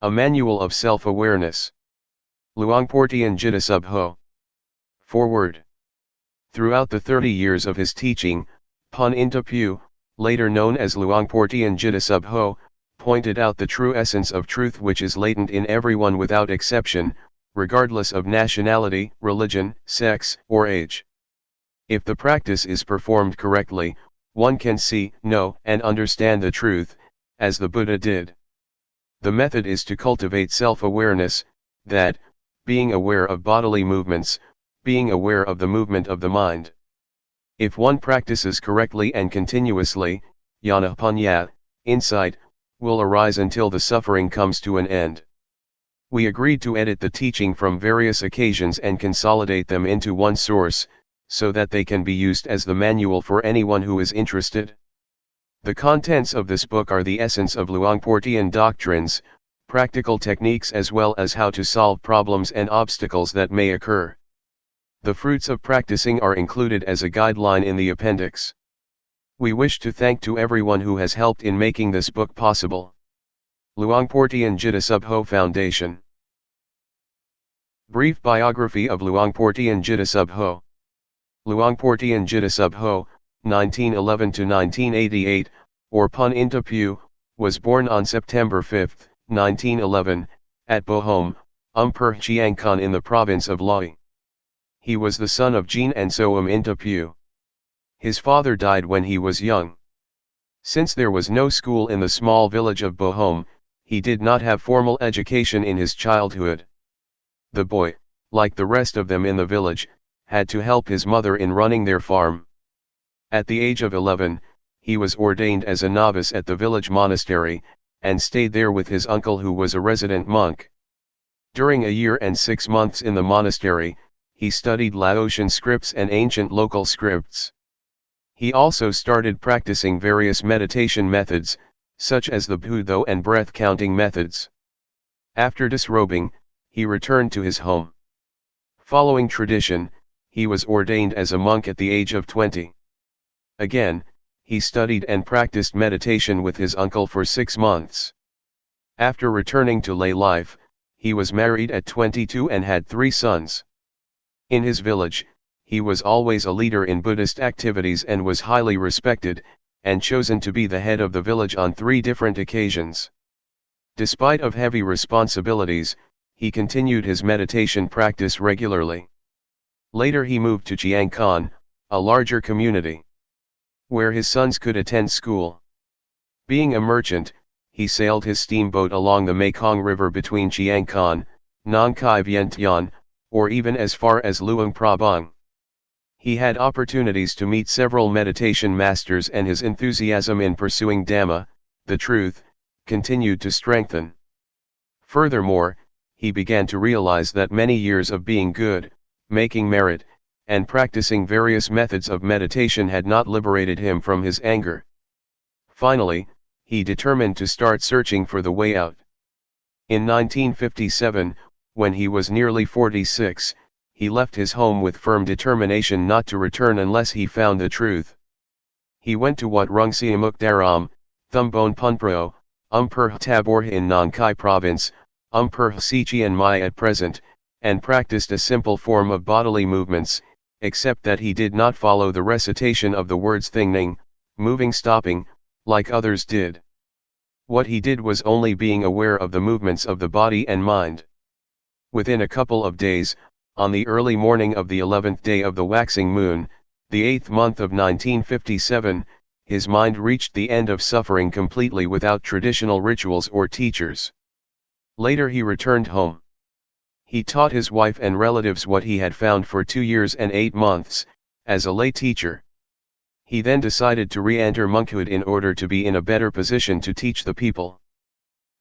A Manual of Self-Awareness. Luangpor Teean Jita Subho. Foreword. Throughout the 30 years of his teaching, Pun Intapu, later known as Luangpor Teean Jita Subho, pointed out the true essence of truth which is latent in everyone without exception, regardless of nationality, religion, sex, or age. If the practice is performed correctly, one can see, know, and understand the truth, as the Buddha did. The method is to cultivate self-awareness, that, being aware of bodily movements, being aware of the movement of the mind. If one practices correctly and continuously, jnana panya, insight, will arise until the suffering comes to an end. We agreed to edit the teaching from various occasions and consolidate them into one source, so that they can be used as the manual for anyone who is interested. The contents of this book are the essence of Luangpor Teean doctrines, practical techniques as well as how to solve problems and obstacles that may occur. The fruits of practicing are included as a guideline in the appendix. We wish to thank to everyone who has helped in making this book possible. Luangpor Teean Jita Subho Foundation. Brief biography of Luangpor Teean Jita Subho. Luangpor Teean Jita Subho, 1911 to 1988, or Pun Intapu, was born on September 5, 1911, at Bohom, Umpur Chiang Khan in the province of Laos. He was the son of Jean and Soam Intapu. His father died when he was young. Since there was no school in the small village of Bohom, he did not have formal education in his childhood. The boy, like the rest of them in the village, had to help his mother in running their farm. At the age of 11, he was ordained as a novice at the village monastery, and stayed there with his uncle who was a resident monk. During a year and 6 months in the monastery, he studied Laotian scripts and ancient local scripts. He also started practicing various meditation methods, such as the Budo and breath-counting methods. After disrobing, he returned to his home. Following tradition, he was ordained as a monk at the age of 20. Again, he studied and practiced meditation with his uncle for 6 months. After returning to lay life, he was married at 22 and had 3 sons. In his village, he was always a leader in Buddhist activities and was highly respected, and chosen to be the head of the village on 3 different occasions. Despite of heavy responsibilities, he continued his meditation practice regularly. Later he moved to Chiang Khan, a larger community, where his sons could attend school. Being a merchant, he sailed his steamboat along the Mekong River between Chiang Khan, Nong Khai Vientiane, or even as far as Luang Prabang. He had opportunities to meet several meditation masters, and his enthusiasm in pursuing Dhamma, the truth, continued to strengthen. Furthermore, he began to realize that many years of being good, making merit, and practicing various methods of meditation had not liberated him from his anger. Finally, he determined to start searching for the way out. In 1957, when he was nearly 46, he left his home with firm determination not to return unless he found the truth. He went to Wat Rung Siamuk Daram, Thumbone Punpro, Umpur Tabor in Nong Khai province, Umpur Sichian Mai at present, and practiced a simple form of bodily movements, except that he did not follow the recitation of the words thingning, moving, stopping, like others did. What he did was only being aware of the movements of the body and mind. Within a couple of days, on the early morning of the 11th day of the waxing moon, the 8th month of 1957, his mind reached the end of suffering completely without traditional rituals or teachers. Later he returned home. He taught his wife and relatives what he had found for 2 years and 8 months, as a lay teacher. He then decided to re-enter monkhood in order to be in a better position to teach the people.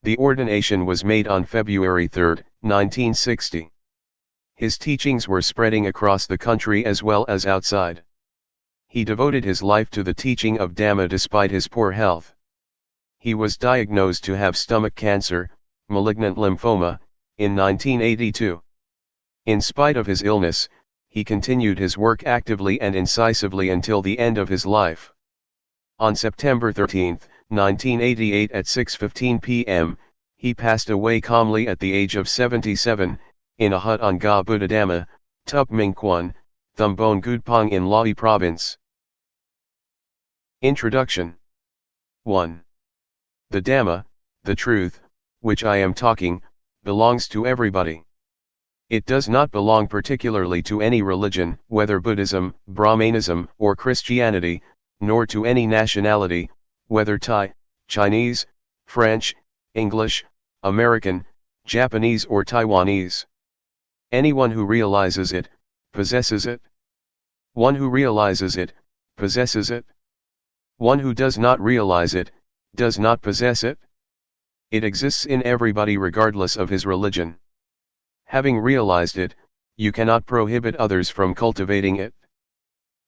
The ordination was made on February 3, 1960. His teachings were spreading across the country as well as outside. He devoted his life to the teaching of Dhamma despite his poor health. He was diagnosed to have stomach cancer, malignant lymphoma, in 1982. In spite of his illness, he continued his work actively and incisively until the end of his life. On September 13, 1988 at 6:15 p.m., he passed away calmly at the age of 77, in a hut on Ga Buddhadhamma, Tup Ming Kwan, Thumbone Gudpong in Lae Province. Introduction. 1. The Dhamma, the truth, which I am talking, belongs to everybody. It does not belong particularly to any religion, whether Buddhism, Brahmanism, or Christianity, nor to any nationality, whether Thai, Chinese, French, English, American, Japanese or Taiwanese. Anyone who realizes it, possesses it. One who realizes it, possesses it. One who does not realize it, does not possess it. It exists in everybody regardless of his religion. Having realized it, you cannot prohibit others from cultivating it.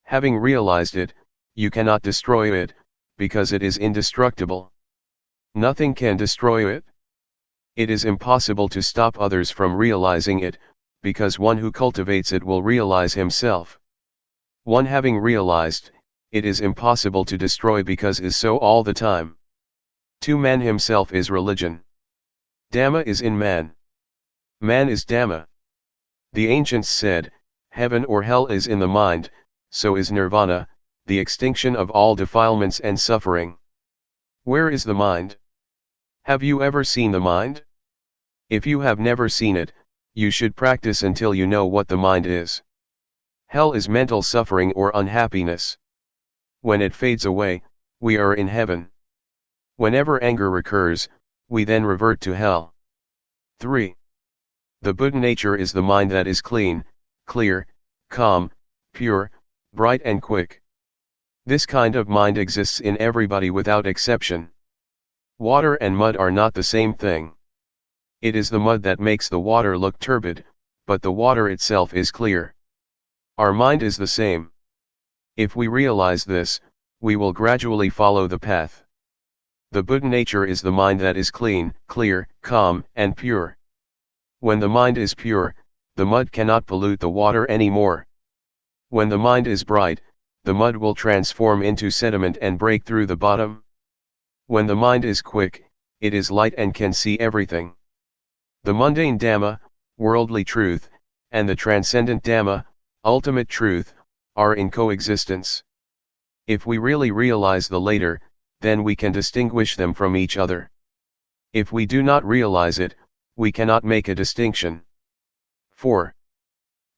Having realized it, you cannot destroy it, because it is indestructible. Nothing can destroy it. It is impossible to stop others from realizing it, because one who cultivates it will realize himself. One having realized, it is impossible to destroy because is so all the time. To man himself is religion. Dhamma is in man. Man is Dhamma. The ancients said, heaven or hell is in the mind, so is nirvana, the extinction of all defilements and suffering. Where is the mind? Have you ever seen the mind? If you have never seen it, you should practice until you know what the mind is. Hell is mental suffering or unhappiness. When it fades away, we are in heaven. Whenever anger recurs, we then revert to hell. 3. The Buddha nature is the mind that is clean, clear, calm, pure, bright and quick. This kind of mind exists in everybody without exception. Water and mud are not the same thing. It is the mud that makes the water look turbid, but the water itself is clear. Our mind is the same. If we realize this, we will gradually follow the path. The Buddha nature is the mind that is clean, clear, calm, and pure. When the mind is pure, the mud cannot pollute the water anymore. When the mind is bright, the mud will transform into sediment and break through the bottom. When the mind is quick, it is light and can see everything. The mundane Dhamma, worldly truth, and the transcendent Dhamma, ultimate truth, are in coexistence. If we really realize the latter, then we can distinguish them from each other. If we do not realize it, we cannot make a distinction. 4.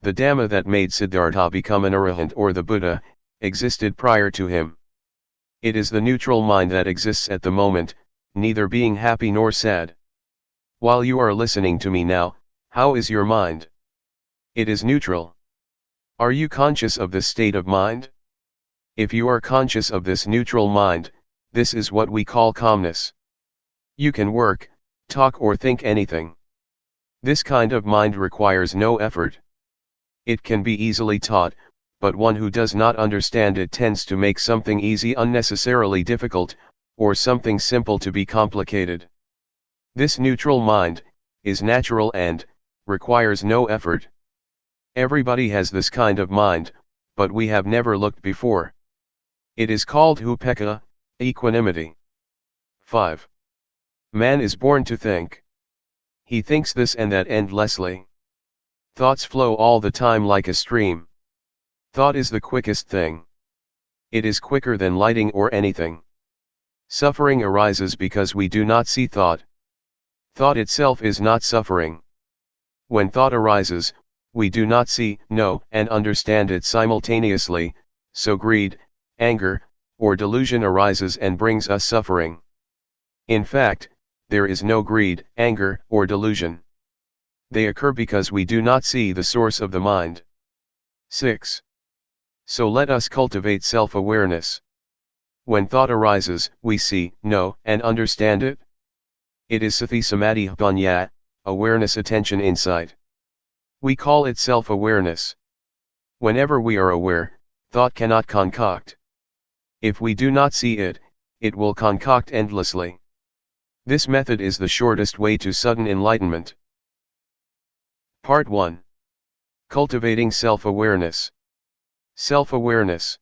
The Dhamma that made Siddhartha become an arahant or the Buddha, existed prior to him. It is the neutral mind that exists at the moment, neither being happy nor sad. While you are listening to me now, how is your mind? It is neutral. Are you conscious of this state of mind? If you are conscious of this neutral mind, this is what we call calmness. You can work, talk or think anything. This kind of mind requires no effort. It can be easily taught, but one who does not understand it tends to make something easy unnecessarily difficult, or something simple to be complicated. This neutral mind is natural and requires no effort. Everybody has this kind of mind, but we have never looked before. It is called upekkha, equanimity. 5. Man is born to think. He thinks this and that endlessly. Thoughts flow all the time like a stream. Thought is the quickest thing. It is quicker than lighting or anything. Suffering arises because we do not see thought. Thought itself is not suffering. When thought arises, we do not see, know, and understand it simultaneously, so greed, anger, or delusion arises and brings us suffering. In fact, there is no greed, anger, or delusion. They occur because we do not see the source of the mind. 6. So let us cultivate self-awareness. When thought arises, we see, know, and understand it. It is sati samadhi panya, awareness, attention, insight. We call it self-awareness. Whenever we are aware, thought cannot concoct. If we do not see it, it will concoct endlessly. This method is the shortest way to sudden enlightenment. Part 1. Cultivating self-awareness. Self-awareness.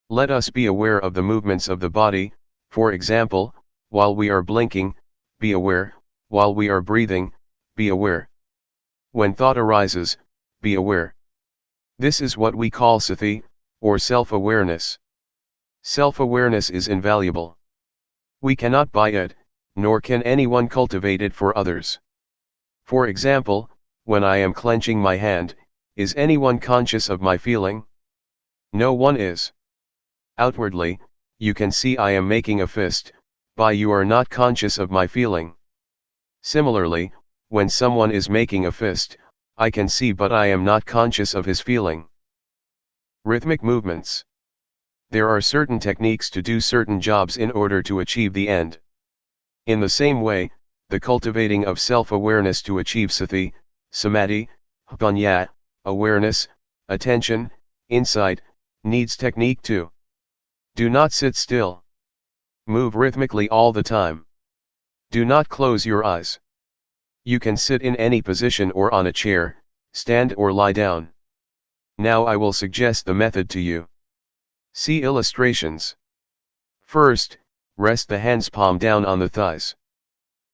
Let us be aware of the movements of the body, for example, while we are blinking, be aware, while we are breathing, be aware. When thought arises, be aware. This is what we call sati, or self-awareness. Self-awareness is invaluable. We cannot buy it, nor can anyone cultivate it for others. For example, when I am clenching my hand, is anyone conscious of my feeling? No one is. Outwardly, you can see I am making a fist, but you are not conscious of my feeling. Similarly, when someone is making a fist, I can see but I am not conscious of his feeling. Rhythmic movements. There are certain techniques to do certain jobs in order to achieve the end. In the same way, the cultivating of self-awareness to achieve sati, samadhi, panya, awareness, attention, insight, needs technique too. Do not sit still. Move rhythmically all the time. Do not close your eyes. You can sit in any position or on a chair, stand or lie down. Now I will suggest the method to you. See illustrations. First, rest the hand's palm down on the thighs.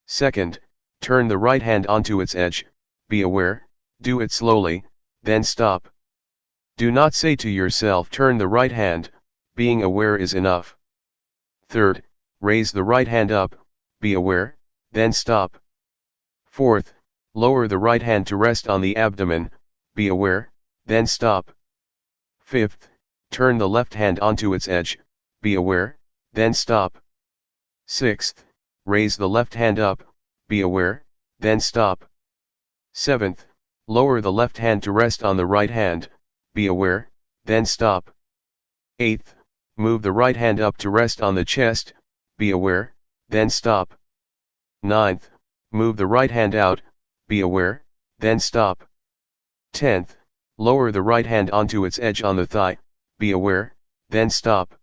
Second, turn the right hand onto its edge, be aware, do it slowly, then stop. Do not say to yourself turn the right hand, being aware is enough. Third, raise the right hand up, be aware, then stop. Fourth, lower the right hand to rest on the abdomen, be aware, then stop. Fifth, turn the left hand onto its edge, be aware, then stop. Sixth, raise the left hand up, be aware, then stop. Seventh, lower the left hand to rest on the right hand, be aware, then stop. Eighth, move the right hand up to rest on the chest, be aware, then stop. Ninth, move the right hand out, be aware, then stop. 10th, lower the right hand onto its edge on the thigh, be aware, then stop.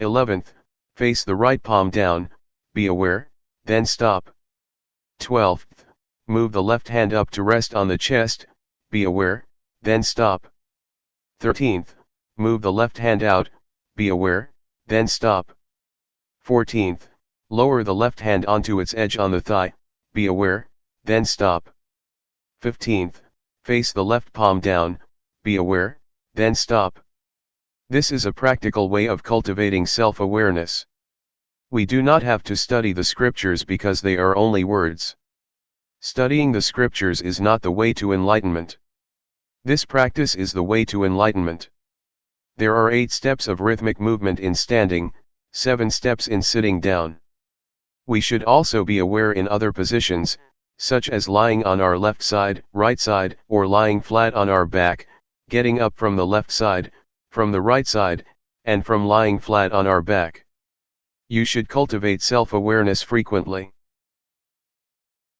11th, face the right palm down, be aware, then stop. 12th, move the left hand up to rest on the chest, be aware, then stop. 13th, move the left hand out, be aware, then stop. 14th, lower the left hand onto its edge on the thigh, be aware, then stop. 15th, face the left palm down, be aware, then stop. This is a practical way of cultivating self-awareness. We do not have to study the scriptures because they are only words. Studying the scriptures is not the way to enlightenment. This practice is the way to enlightenment. There are 8 steps of rhythmic movement in standing, 7 steps in sitting down. We should also be aware in other positions, such as lying on our left side, right side, or lying flat on our back, getting up from the left side, from the right side, and from lying flat on our back. You should cultivate self-awareness frequently.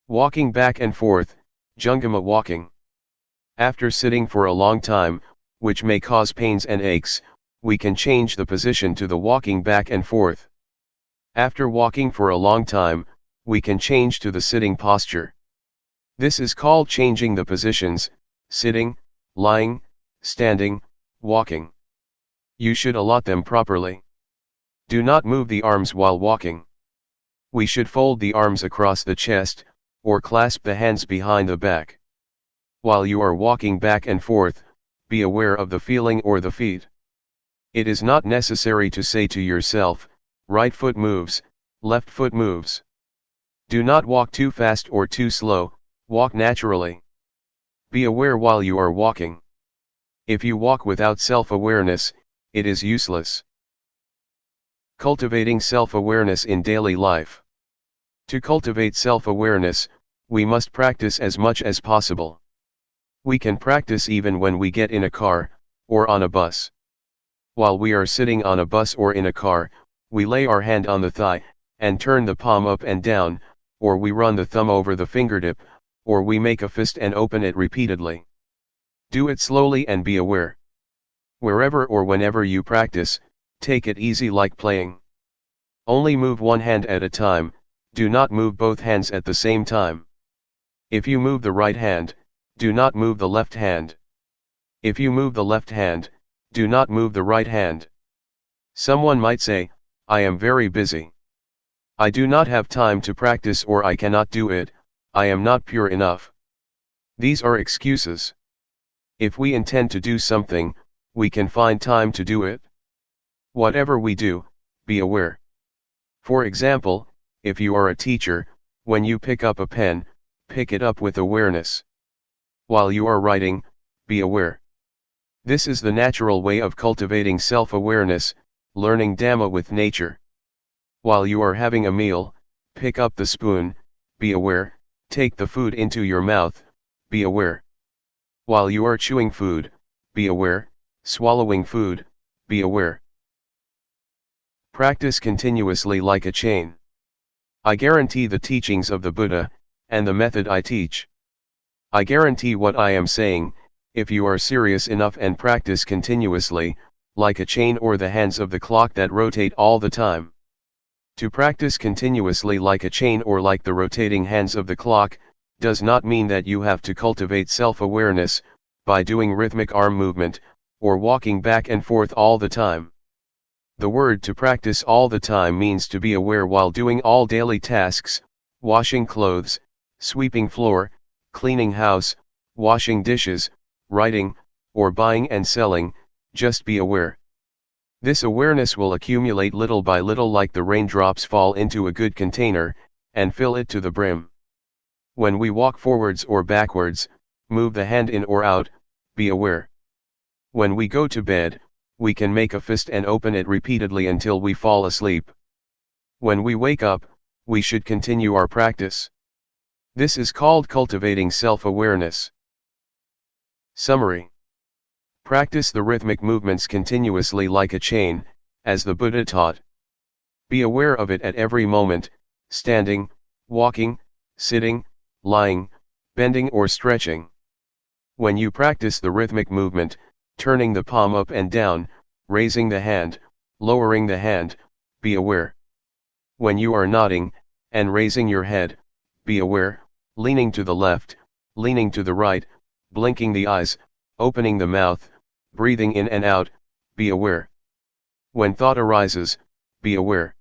Walking back and forth, Jungama walking. After sitting for a long time, which may cause pains and aches, we can change the position to the walking back and forth. After walking for a long time, we can change to the sitting posture. This is called changing the positions, sitting, lying, standing, walking. You should allot them properly. Do not move the arms while walking. We should fold the arms across the chest, or clasp the hands behind the back. While you are walking back and forth, be aware of the feeling or the feet. It is not necessary to say to yourself, right foot moves, left foot moves. Do not walk too fast or too slow, walk naturally. Be aware while you are walking. If you walk without self-awareness, it is useless. Cultivating self-awareness in daily life. To cultivate self-awareness, we must practice as much as possible. We can practice even when we get in a car, or on a bus. While we are sitting on a bus or in a car, we lay our hand on the thigh, and turn the palm up and down, or we run the thumb over the fingertip, or we make a fist and open it repeatedly. Do it slowly and be aware. Wherever or whenever you practice, take it easy like playing. Only move one hand at a time, do not move both hands at the same time. If you move the right hand, do not move the left hand. If you move the left hand, do not move the right hand. Someone might say, I am very busy. I do not have time to practice, or I cannot do it, I am not pure enough. These are excuses. If we intend to do something, we can find time to do it. Whatever we do, be aware. For example, if you are a teacher, when you pick up a pen, pick it up with awareness. While you are writing, be aware. This is the natural way of cultivating self-awareness, learning Dhamma with nature. While you are having a meal, pick up the spoon, be aware, take the food into your mouth, be aware. While you are chewing food, be aware, swallowing food, be aware. Practice continuously like a chain. I guarantee the teachings of the Buddha, and the method I teach. I guarantee what I am saying, if you are serious enough and practice continuously, like a chain or the hands of the clock that rotate all the time. To practice continuously like a chain or like the rotating hands of the clock, does not mean that you have to cultivate self-awareness, by doing rhythmic arm movement, or walking back and forth all the time. The word to practice all the time means to be aware while doing all daily tasks, washing clothes, sweeping floor, cleaning house, washing dishes, writing, or buying and selling, just be aware. This awareness will accumulate little by little like the raindrops fall into a good container, and fill it to the brim. When we walk forwards or backwards, move the hand in or out, be aware. When we go to bed, we can make a fist and open it repeatedly until we fall asleep. When we wake up, we should continue our practice. This is called cultivating self-awareness. Summary. Practice the rhythmic movements continuously like a chain, as the Buddha taught. Be aware of it at every moment, standing, walking, sitting, lying, bending or stretching. When you practice the rhythmic movement, turning the palm up and down, raising the hand, lowering the hand, be aware. When you are nodding, and raising your head, be aware, leaning to the left, leaning to the right, blinking the eyes, opening the mouth, breathing in and out, be aware. When thought arises, be aware.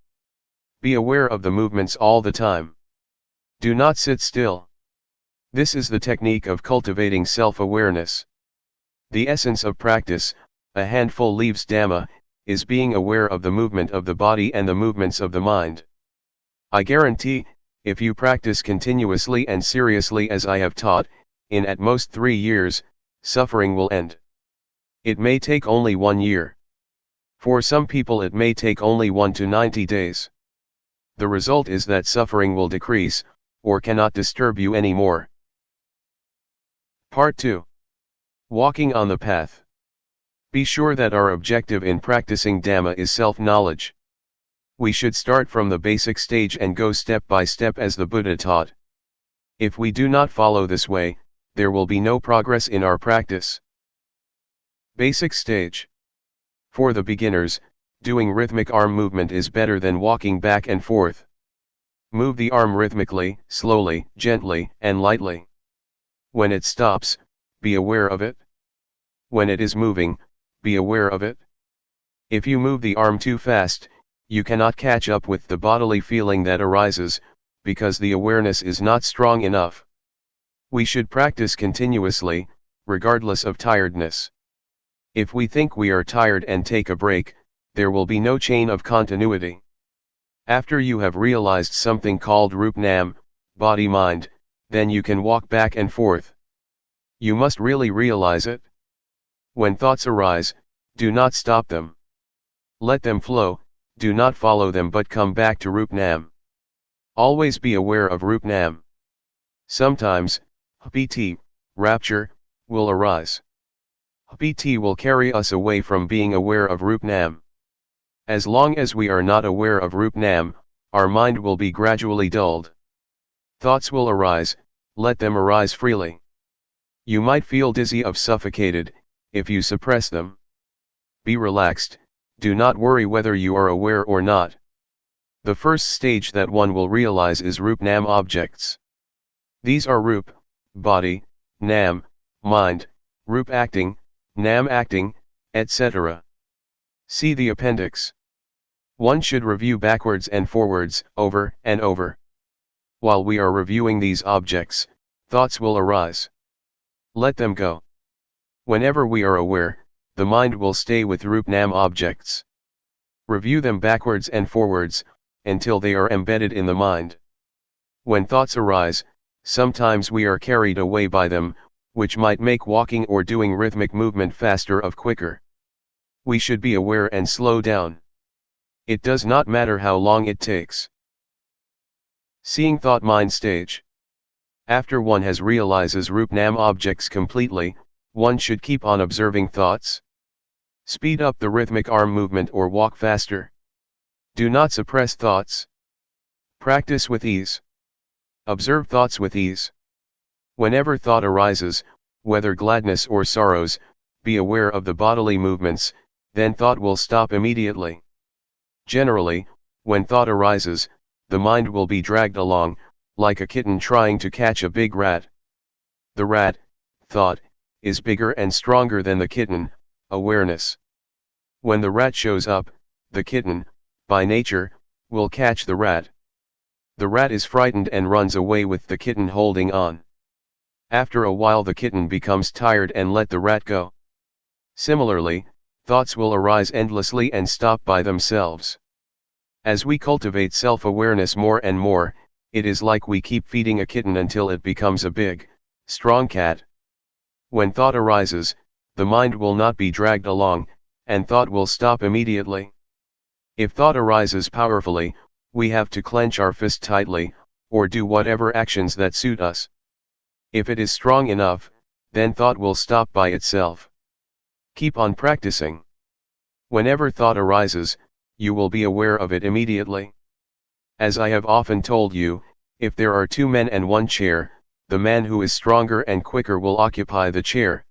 Be aware of the movements all the time. Do not sit still. This is the technique of cultivating self-awareness. The essence of practice, a handful leaves Dhamma, is being aware of the movement of the body and the movements of the mind. I guarantee, if you practice continuously and seriously as I have taught, in at most 3 years, suffering will end. It may take only 1 year. For some people it may take only 1 to 90 days. The result is that suffering will decrease, or cannot disturb you anymore. Part 2. Walking on the path. Be sure that our objective in practicing Dhamma is self-knowledge. We should start from the basic stage and go step by step as the Buddha taught. If we do not follow this way, there will be no progress in our practice. Basic stage. For the beginners, doing rhythmic arm movement is better than walking back and forth. Move the arm rhythmically, slowly, gently, and lightly. When it stops, be aware of it. When it is moving, be aware of it. If you move the arm too fast, you cannot catch up with the bodily feeling that arises, because the awareness is not strong enough. We should practice continuously, regardless of tiredness. If we think we are tired and take a break, there will be no chain of continuity. After you have realized something called Rup-Nam, body-mind, then you can walk back and forth. You must really realize it. When thoughts arise, do not stop them. Let them flow, do not follow them but come back to Rup-Nam. Always be aware of Rup-Nam. Sometimes, piti, rapture, will arise. PT will carry us away from being aware of Rupnam. As long as we are not aware of Rupnam, our mind will be gradually dulled. Thoughts will arise, let them arise freely. You might feel dizzy or suffocated, if you suppress them. Be relaxed, do not worry whether you are aware or not. The first stage that one will realize is Rupnam objects. These are Rup, body, Nam, mind, Rup acting, Nam acting, etc. See the appendix. One should review backwards and forwards, over and over. While we are reviewing these objects, thoughts will arise. Let them go. Whenever we are aware, the mind will stay with Rupnam objects. Review them backwards and forwards, until they are embedded in the mind. When thoughts arise, sometimes we are carried away by them, which might make walking or doing rhythmic movement faster or quicker. We should be aware and slow down. It does not matter how long it takes. Seeing thought mind stage. After one has realizes Rupnam objects completely, one should keep on observing thoughts. Speed up the rhythmic arm movement or walk faster. Do not suppress thoughts. Practice with ease. Observe thoughts with ease. Whenever thought arises, whether gladness or sorrows, be aware of the bodily movements, then thought will stop immediately. Generally, when thought arises, the mind will be dragged along, like a kitten trying to catch a big rat. The rat, thought, is bigger and stronger than the kitten, awareness. When the rat shows up, the kitten, by nature, will catch the rat. The rat is frightened and runs away with the kitten holding on. After a while the kitten becomes tired and let the rat go. Similarly, thoughts will arise endlessly and stop by themselves. As we cultivate self-awareness more and more, it is like we keep feeding a kitten until it becomes a big, strong cat. When thought arises, the mind will not be dragged along, and thought will stop immediately. If thought arises powerfully, we have to clench our fist tightly, or do whatever actions that suit us. If it is strong enough, then thought will stop by itself. Keep on practicing. Whenever thought arises, you will be aware of it immediately. As I have often told you, if there are two men and one chair, the man who is stronger and quicker will occupy the chair.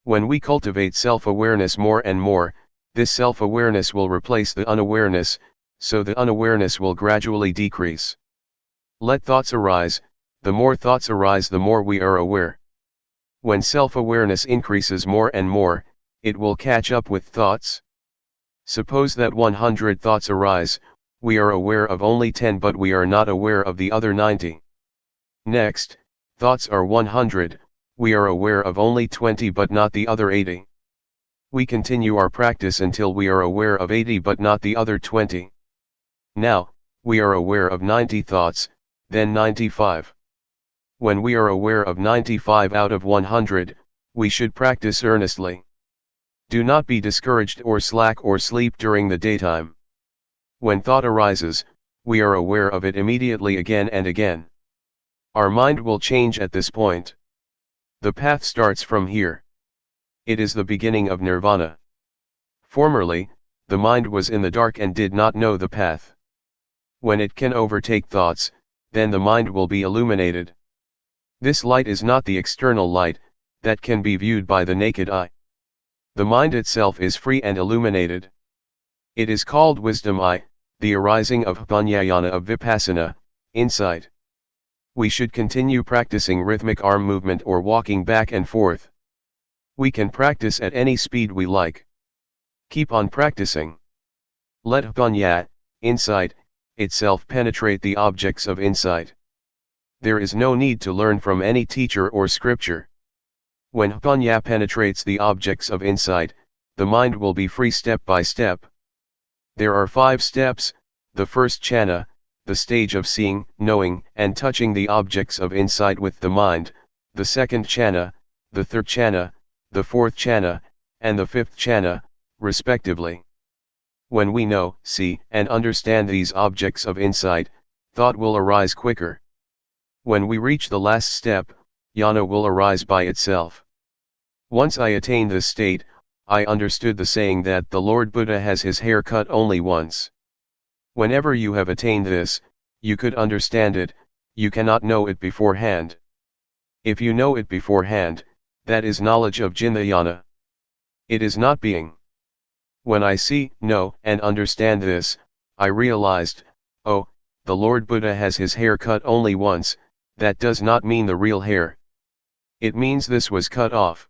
When we cultivate self-awareness more and more, this self-awareness will replace the unawareness, so the unawareness will gradually decrease. Let thoughts arise, the more thoughts arise the more we are aware. When self-awareness increases more and more, it will catch up with thoughts. Suppose that 100 thoughts arise, we are aware of only 10 but we are not aware of the other 90. Next, thoughts are 100, we are aware of only 20 but not the other 80. We continue our practice until we are aware of 80 but not the other 20. Now, we are aware of 90 thoughts, then 95. When we are aware of 95 out of 100, we should practice earnestly. Do not be discouraged or slack or sleep during the daytime. When thought arises, we are aware of it immediately again and again. Our mind will change at this point. The path starts from here. It is the beginning of nirvana. Formerly, the mind was in the dark and did not know the path. When it can overtake thoughts, then the mind will be illuminated. This light is not the external light, that can be viewed by the naked eye. The mind itself is free and illuminated. It is called wisdom eye, the arising of Jnana of Vipassana, insight. We should continue practicing rhythmic arm movement or walking back and forth. We can practice at any speed we like. Keep on practicing. Let Jnana, insight, itself penetrate the objects of insight. There is no need to learn from any teacher or scripture. When Jnana penetrates the objects of insight, the mind will be free step by step. There are 5 steps: the first jhana, the stage of seeing, knowing, and touching the objects of insight with the mind; the second jhana, the third jhana, the fourth jhana, and the fifth jhana, respectively. When we know, see, and understand these objects of insight, thought will arise quicker. When we reach the last step, jnana will arise by itself. Once I attained this state, I understood the saying that the Lord Buddha has his hair cut only once. Whenever you have attained this, you could understand it, you cannot know it beforehand. If you know it beforehand, that is knowledge of Jnana. It is not being. When I see, know, and understand this, I realized, oh, the Lord Buddha has his hair cut only once, that does not mean the real hair. It means this was cut off.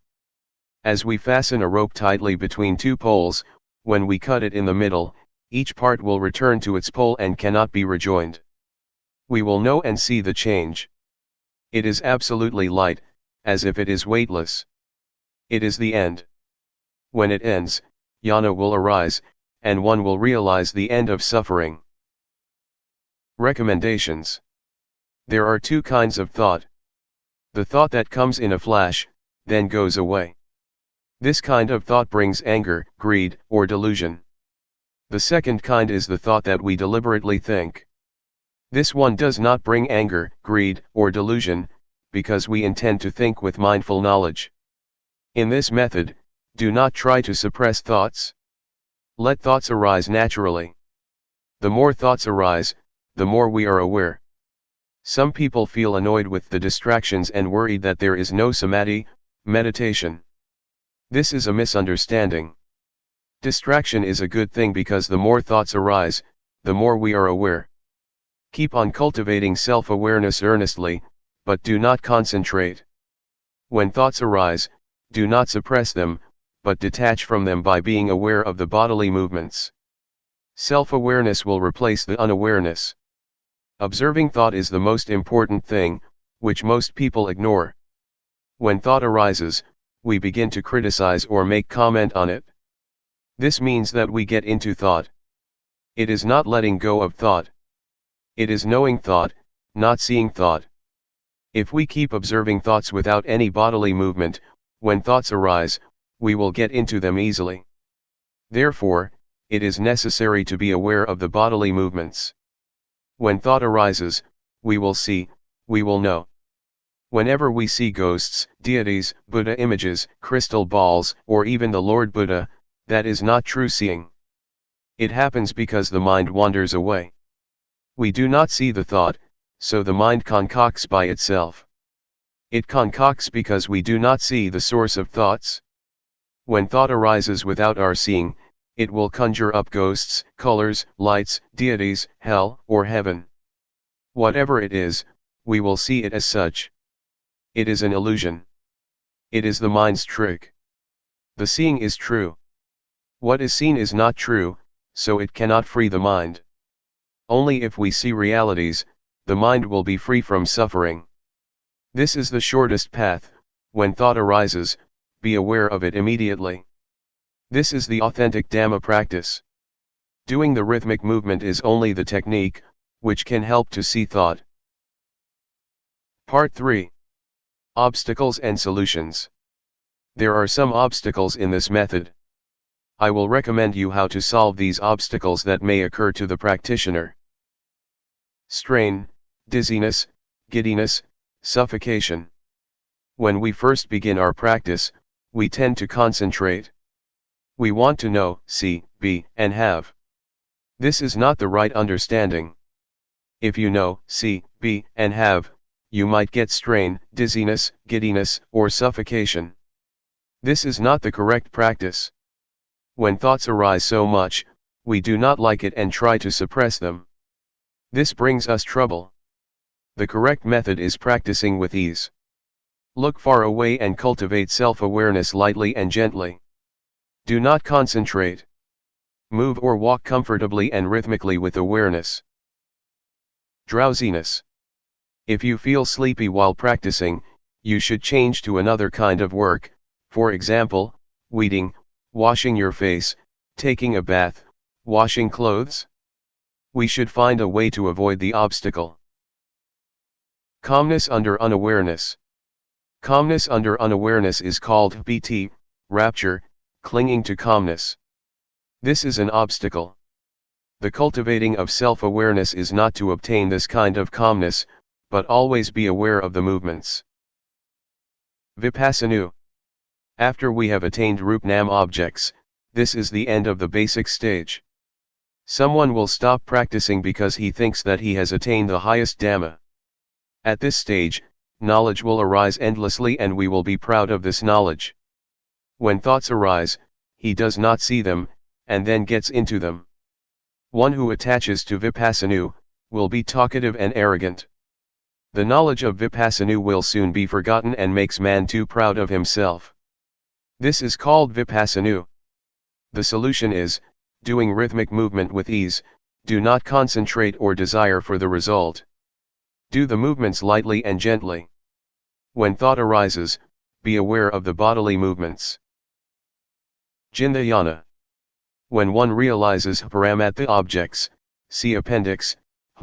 As we fasten a rope tightly between two poles, when we cut it in the middle, each part will return to its pole and cannot be rejoined. We will know and see the change. It is absolutely light, as if it is weightless. It is the end. When it ends, jnana will arise, and one will realize the end of suffering. Recommendations. There are two kinds of thought. The thought that comes in a flash, then goes away. This kind of thought brings anger, greed, or delusion. The second kind is the thought that we deliberately think. This one does not bring anger, greed, or delusion, because we intend to think with mindful knowledge. In this method, do not try to suppress thoughts. Let thoughts arise naturally. The more thoughts arise, the more we are aware. Some people feel annoyed with the distractions and worried that there is no samadhi, meditation. This is a misunderstanding. Distraction is a good thing because the more thoughts arise, the more we are aware. Keep on cultivating self-awareness earnestly, but do not concentrate. When thoughts arise, do not suppress them, but detach from them by being aware of the bodily movements. Self-awareness will replace the unawareness. Observing thought is the most important thing, which most people ignore. When thought arises, we begin to criticize or make comment on it. This means that we get into thought. It is not letting go of thought. It is knowing thought, not seeing thought. If we keep observing thoughts without any bodily movement, when thoughts arise, we will get into them easily. Therefore, it is necessary to be aware of the bodily movements. When thought arises, we will see, we will know. Whenever we see ghosts, deities, Buddha images, crystal balls, or even the Lord Buddha, that is not true seeing. It happens because the mind wanders away. We do not see the thought, so the mind concocts by itself. It concocts because we do not see the source of thoughts. When thought arises without our seeing, it will conjure up ghosts, colors, lights, deities, hell, or heaven. Whatever it is, we will see it as such. It is an illusion. It is the mind's trick. The seeing is true. What is seen is not true, so it cannot free the mind. Only if we see realities, the mind will be free from suffering. This is the shortest path. When thought arises, be aware of it immediately. This is the authentic Dhamma practice. Doing the rhythmic movement is only the technique, which can help to see thought. Part 3. Obstacles and Solutions. There are some obstacles in this method. I will recommend you how to solve these obstacles that may occur to the practitioner. Strain, dizziness, giddiness, suffocation. When we first begin our practice, we tend to concentrate. We want to know, see, be, and have. This is not the right understanding. If you know, see, be, and have, you might get strain, dizziness, giddiness, or suffocation. This is not the correct practice. When thoughts arise so much, we do not like it and try to suppress them. This brings us trouble. The correct method is practicing with ease. Look far away and cultivate self-awareness lightly and gently. Do not concentrate. Move or walk comfortably and rhythmically with awareness. Drowsiness. If you feel sleepy while practicing, you should change to another kind of work, for example, weeding, washing your face, taking a bath, washing clothes. We should find a way to avoid the obstacle. Calmness under unawareness. Calmness under unawareness is called piti, rapture, clinging to calmness. This is an obstacle. The cultivating of self-awareness is not to obtain this kind of calmness, but always be aware of the movements. Vipassana. After we have attained Rupnam objects, this is the end of the basic stage. Someone will stop practicing because he thinks that he has attained the highest Dhamma. At this stage, knowledge will arise endlessly and we will be proud of this knowledge. When thoughts arise, he does not see them, and then gets into them. One who attaches to Vipassana will be talkative and arrogant. The knowledge of Vipassana will soon be forgotten and makes man too proud of himself. This is called Vipassana. The solution is, doing rhythmic movement with ease, do not concentrate or desire for the result. Do the movements lightly and gently. When thought arises, be aware of the bodily movements. Jnana. When one realizes Paramatma objects, see appendix,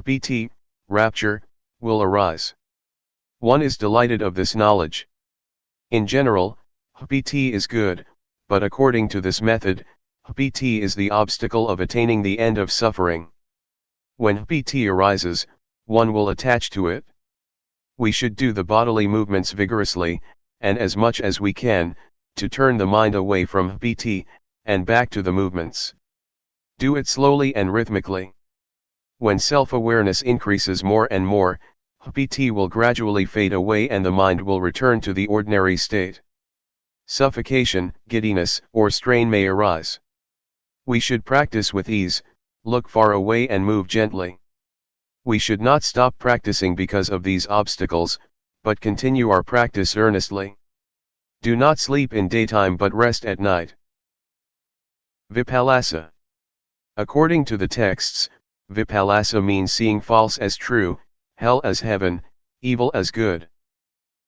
Piti, rapture, will arise. One is delighted of this knowledge. In general, Piti is good, but according to this method, Piti is the obstacle of attaining the end of suffering. When Piti arises, one will attach to it. We should do the bodily movements vigorously, and as much as we can, to turn the mind away from Piti, and back to the movements. Do it slowly and rhythmically. When self-awareness increases more and more, Piti will gradually fade away and the mind will return to the ordinary state. Suffocation, giddiness, or strain may arise. We should practice with ease, look far away and move gently. We should not stop practicing because of these obstacles, but continue our practice earnestly. Do not sleep in daytime but rest at night. Vipassana. According to the texts, Vipassana means seeing false as true, hell as heaven, evil as good.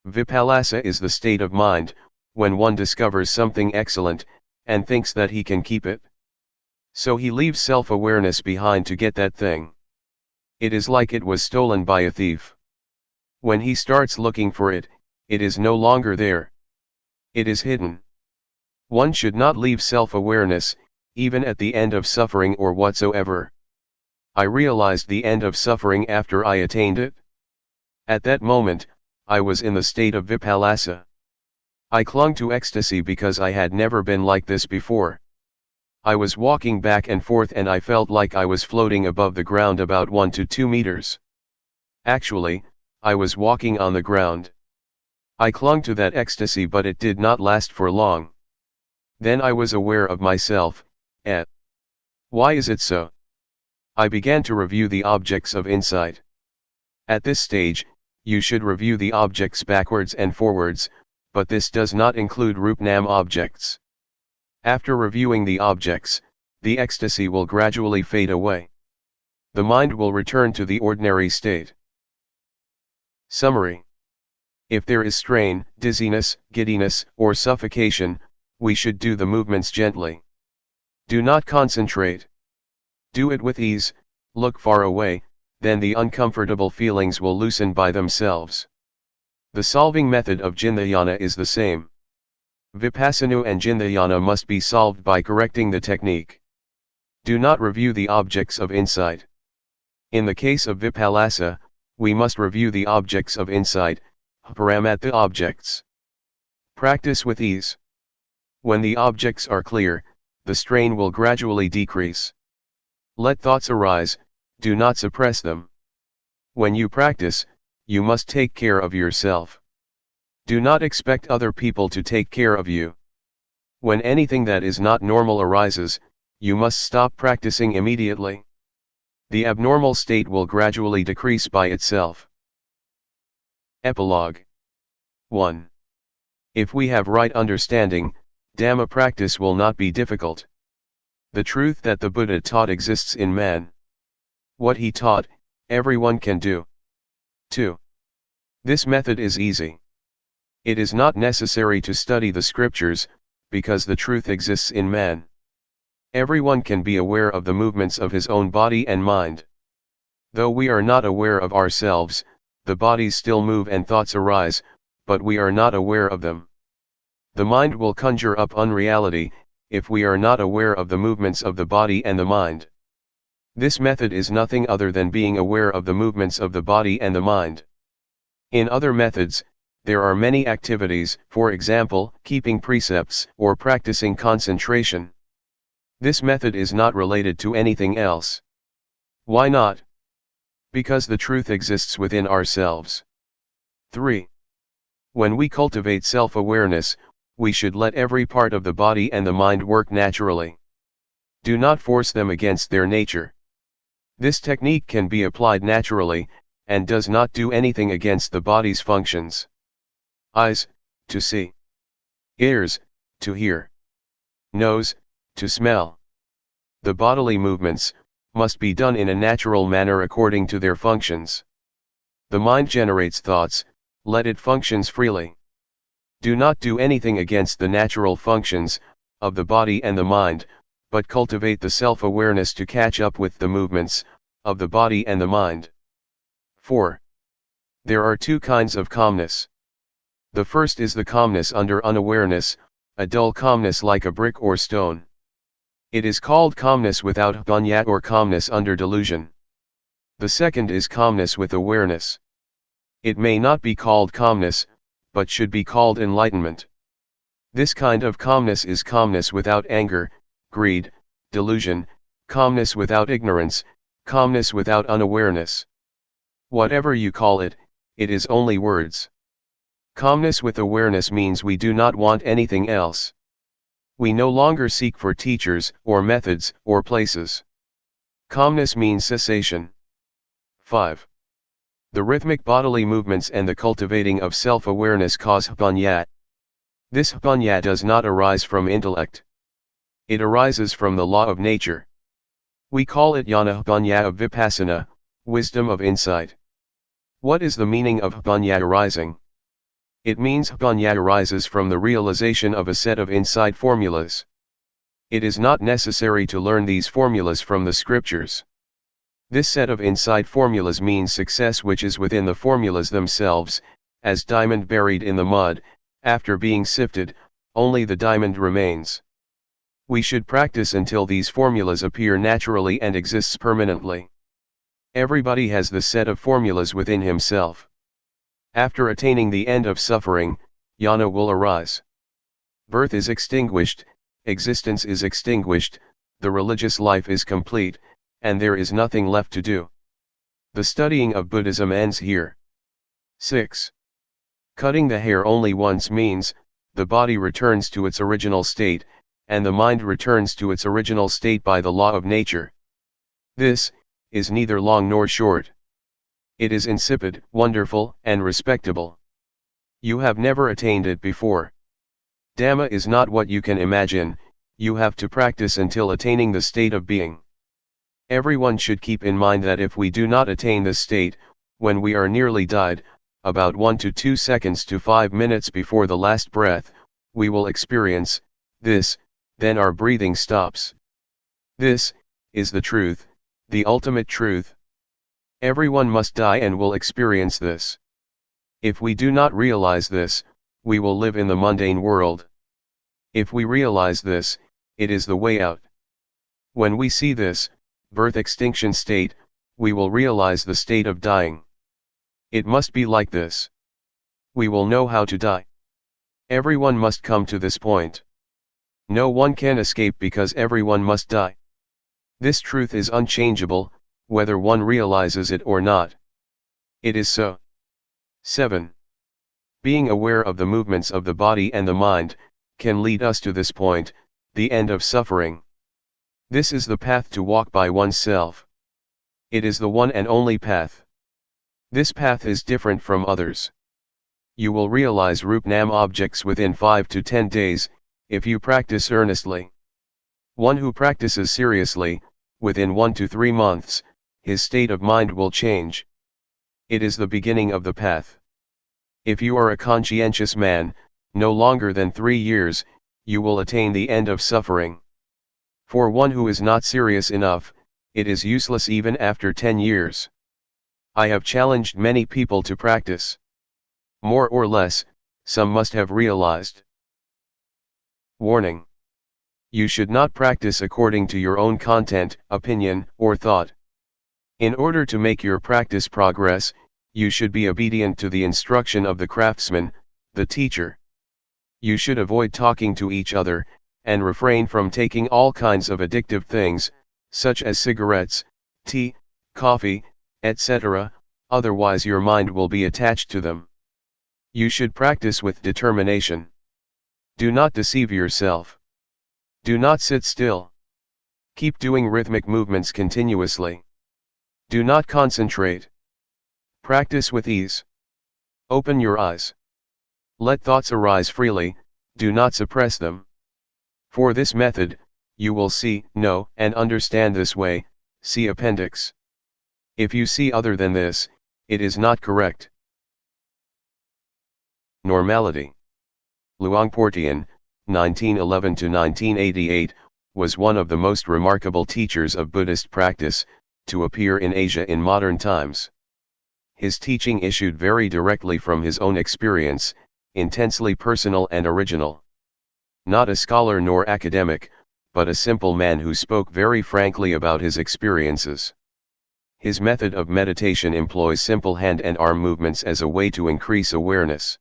Vipassana is the state of mind, when one discovers something excellent, and thinks that he can keep it. So he leaves self-awareness behind to get that thing. It is like it was stolen by a thief. When he starts looking for it, it is no longer there. It is hidden. One should not leave self-awareness, even at the end of suffering or whatsoever. I realized the end of suffering after I attained it. At that moment, I was in the state of Vipassana. I clung to ecstasy because I had never been like this before. I was walking back and forth and I felt like I was floating above the ground about 1 to 2 meters. Actually, I was walking on the ground. I clung to that ecstasy but it did not last for long. Then I was aware of myself. Why is it so? I began to review the objects of insight. At this stage, you should review the objects backwards and forwards, but this does not include Rupnam objects. After reviewing the objects, the ecstasy will gradually fade away. The mind will return to the ordinary state. Summary. If there is strain, dizziness, giddiness, or suffocation, we should do the movements gently. Do not concentrate. Do it with ease, look far away, then the uncomfortable feelings will loosen by themselves. The solving method of Jnana is the same. Vipassana and Jnana must be solved by correcting the technique. Do not review the objects of insight. In the case of Vipassana, we must review the objects of insight, Paramatma objects. Practice with ease. When the objects are clear, the strain will gradually decrease. Let thoughts arise, do not suppress them. When you practice, you must take care of yourself. Do not expect other people to take care of you. When anything that is not normal arises, you must stop practicing immediately. The abnormal state will gradually decrease by itself. Epilogue. 1. If we have right understanding, Dhamma practice will not be difficult. The truth that the Buddha taught exists in man. What he taught, everyone can do. 2. This method is easy. It is not necessary to study the scriptures, because the truth exists in man. Everyone can be aware of the movements of his own body and mind. Though we are not aware of ourselves, the bodies still move and thoughts arise, but we are not aware of them. The mind will conjure up unreality, if we are not aware of the movements of the body and the mind. This method is nothing other than being aware of the movements of the body and the mind. In other methods, There are many activities, for example, keeping precepts or practicing concentration. This method is not related to anything else. Why not? Because the truth exists within ourselves. 3. When we cultivate self-awareness, we should let every part of the body and the mind work naturally. Do not force them against their nature. This technique can be applied naturally, and does not do anything against the body's functions. Eyes, to see. Ears, to hear. Nose, to smell. The bodily movements must be done in a natural manner according to their functions. The mind generates thoughts, let it functions freely. Do not do anything against the natural functions of the body and the mind, but cultivate the self-awareness to catch up with the movements of the body and the mind. 4. There are two kinds of calmness. The first is the calmness under unawareness, a dull calmness like a brick or stone. It is called calmness without bhunya or calmness under delusion. The second is calmness with awareness. It may not be called calmness, but should be called enlightenment. This kind of calmness is calmness without anger, greed, delusion, calmness without ignorance, calmness without unawareness. Whatever you call it, it is only words. Calmness with awareness means we do not want anything else. We no longer seek for teachers, or methods, or places. Calmness means cessation. 5. The rhythmic bodily movements and the cultivating of self-awareness cause bhunya. This bhunya does not arise from intellect. It arises from the law of nature. We call it jnana bhunya of Vipassana, wisdom of insight. What is the meaning of bhunya arising? It means bhunya arises from the realization of a set of insight formulas. It is not necessary to learn these formulas from the scriptures. This set of insight formulas means success which is within the formulas themselves, as diamond buried in the mud, after being sifted, only the diamond remains. We should practice until these formulas appear naturally and exists permanently. Everybody has the set of formulas within himself. After attaining the end of suffering, jnana will arise. Birth is extinguished, existence is extinguished, the religious life is complete, and there is nothing left to do. The studying of Buddhism ends here. 6. Cutting the hair only once means, the body returns to its original state, and the mind returns to its original state by the law of nature. This is neither long nor short. It is insipid, wonderful, and respectable. You have never attained it before. Dhamma is not what you can imagine, you have to practice until attaining the state of being. Everyone should keep in mind that if we do not attain this state, when we are nearly died, about 1 to 2 seconds to 5 minutes before the last breath, we will experience this, then our breathing stops. This is the truth, the ultimate truth. Everyone must die and will experience this. If we do not realize this, we will live in the mundane world. If we realize this, it is the way out. When we see this, birth extinction state, we will realize the state of dying. It must be like this. We will know how to die. Everyone must come to this point. No one can escape because everyone must die. This truth is unchangeable, whether one realizes it or not. It is so. 7. Being aware of the movements of the body and the mind, can lead us to this point, the end of suffering. This is the path to walk by oneself. It is the one and only path. This path is different from others. You will realize Rupnam objects within 5 to 10 days, if you practice earnestly. One who practices seriously, within 1 to 3 months, his state of mind will change. It is the beginning of the path. If you are a conscientious man, no longer than 3 years, you will attain the end of suffering. For one who is not serious enough, it is useless even after 10 years. I have challenged many people to practice. More or less, some must have realized. Warning. You should not practice according to your own content, opinion, or thought. In order to make your practice progress, You should be obedient to the instruction of the craftsman, the teacher. You should avoid talking to each other, and refrain from taking all kinds of addictive things, such as cigarettes, tea, coffee, etc., otherwise your mind will be attached to them. You should practice with determination. Do not deceive yourself. Do not sit still. Keep doing rhythmic movements continuously. Do not concentrate. Practice with ease. Open your eyes. Let thoughts arise freely, do not suppress them. For this method, you will see, know, and understand this way, see Appendix. If you see other than this, it is not correct. Normality. Luangpor Teean, 1911–1988, was one of the most remarkable teachers of Buddhist practice, to appear in Asia in modern times. His teaching issued very directly from his own experience, intensely personal and original. Not a scholar nor academic, but a simple man who spoke very frankly about his experiences. His method of meditation employs simple hand and arm movements as a way to increase awareness.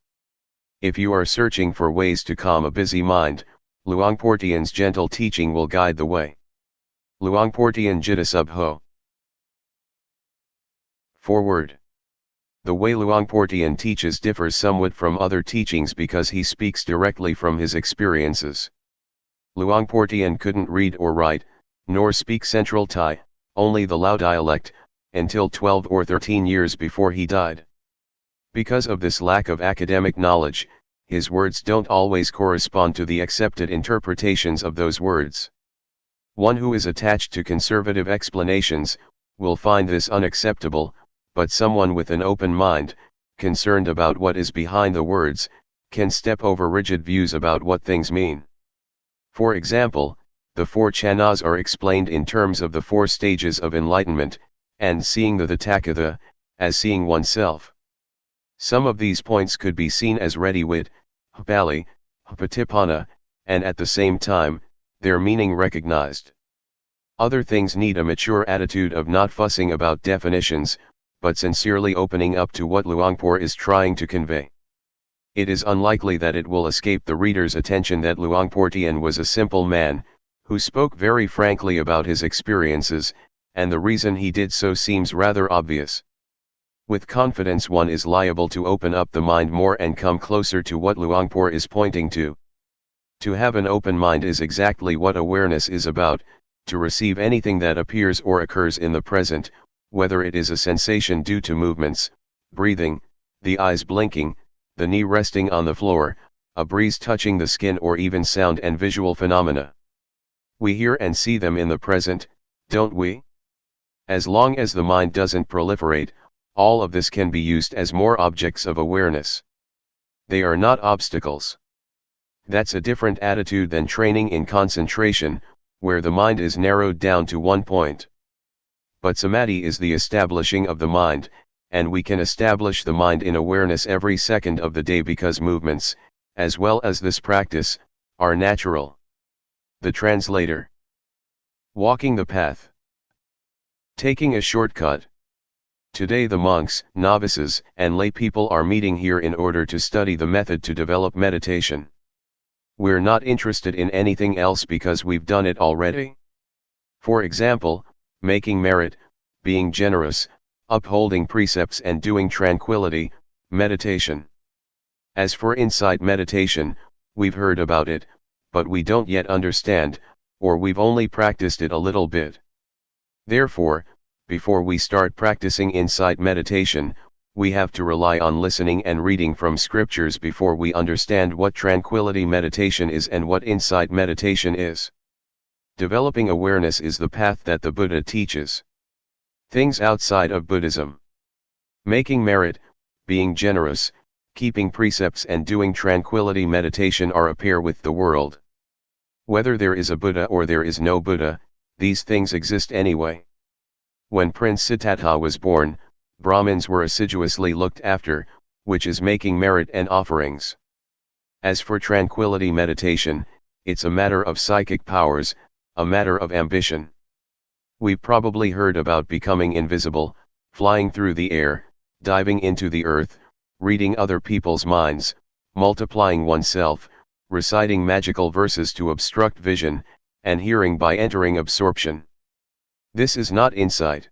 If you are searching for ways to calm a busy mind, Luangpor Teean's gentle teaching will guide the way. Luangpor Teean Jitta Subho. Forward. The way Luangpor Teean teaches differs somewhat from other teachings because he speaks directly from his experiences. Luangpor Teean couldn't read or write, nor speak Central Thai, only the Lao dialect, until 12 or 13 years before he died. Because of this lack of academic knowledge, his words don't always correspond to the accepted interpretations of those words. One who is attached to conservative explanations will find this unacceptable, but someone with an open mind, concerned about what is behind the words, can step over rigid views about what things mean. For example, the four chanas are explained in terms of the four stages of enlightenment, and seeing the Tathagata, as seeing oneself. Some of these points could be seen as ready-wit, Pali, Patipana, and at the same time, their meaning recognized. Other things need a mature attitude of not fussing about definitions, but sincerely opening up to what Luangpor is trying to convey. It is unlikely that it will escape the reader's attention that Luangpor Teean was a simple man, who spoke very frankly about his experiences, and the reason he did so seems rather obvious. With confidence one is liable to open up the mind more and come closer to what Luangpor is pointing to. To have an open mind is exactly what awareness is about, to receive anything that appears or occurs in the present, whether it is a sensation due to movements, breathing, the eyes blinking, the knee resting on the floor, a breeze touching the skin, or even sound and visual phenomena. We hear and see them in the present, don't we? As long as the mind doesn't proliferate, all of this can be used as more objects of awareness. They are not obstacles. That's a different attitude than training in concentration, where the mind is narrowed down to one point. But samadhi is the establishing of the mind, and we can establish the mind in awareness every second of the day because movements, as well as this practice, are natural. The translator. Walking the path. Taking a shortcut. Today the monks, novices, and lay people are meeting here in order to study the method to develop meditation. We're not interested in anything else because we've done it already. For example, making merit, being generous, upholding precepts and doing tranquility, meditation. As for insight meditation, we've heard about it, but we don't yet understand, or we've only practiced it a little bit. Therefore, before we start practicing insight meditation, we have to rely on listening and reading from scriptures before we understand what tranquility meditation is and what insight meditation is. Developing awareness is the path that the Buddha teaches. Things outside of Buddhism. Making merit, being generous, keeping precepts and doing tranquility meditation are a pair with the world. Whether there is a Buddha or there is no Buddha, these things exist anyway. When Prince Siddhartha was born, Brahmins were assiduously looked after, which is making merit and offerings. As for tranquility meditation, it's a matter of psychic powers, a matter of ambition. We've probably heard about becoming invisible, flying through the air, diving into the earth, reading other people's minds, multiplying oneself, reciting magical verses to obstruct vision, and hearing by entering absorption. This is not insight.